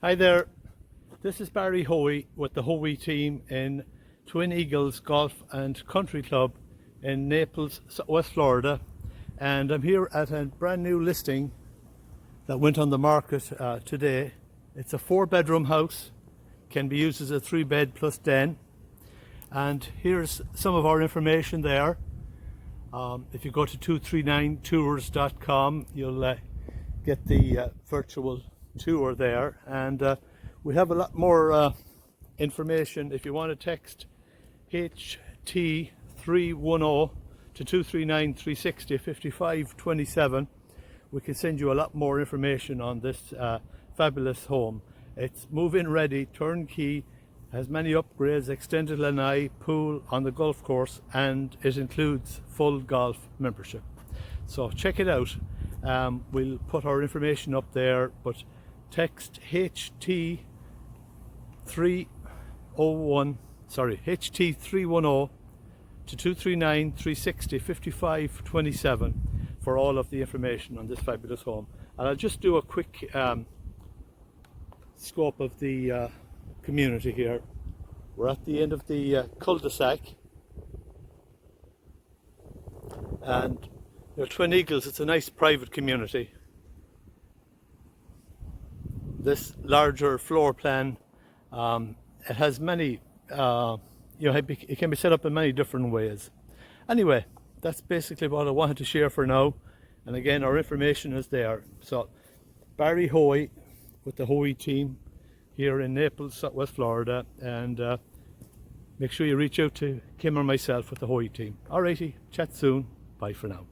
Hi there, this is Barry Hoey with the Hoey Team in Twin Eagles Golf and Country Club in Naples, West Florida, and I'm here at a brand new listing that went on the market today. It's a 4-bedroom house, can be used as a 3-bed plus den, and here's some of our information there. If you go to 239tours.com, you'll get the virtual tour there, and we have a lot more information. If you want to text HT310 to 239-360-5527, we can send you a lot more information on this fabulous home. It's move-in ready, turnkey, has many upgrades, extended lanai, pool on the golf course, and it includes full golf membership. So check it out. We'll put our information up there, but text HT310 to 239-360-5527 for all of the information on this fabulous home. And I'll just do a quick scope of the community here. We're at the end of the cul-de-sac, and Twin Eagles, it's a nice private community. This larger floor plan, it has many, it can be set up in many different ways. Anyway, that's basically what I wanted to share for now, and again, our information is there. So Barry Hoey with the Hoey Team here in Naples, West Florida, and make sure you reach out to Kim or myself with the Hoey Team. Alrighty, chat soon. Bye for now.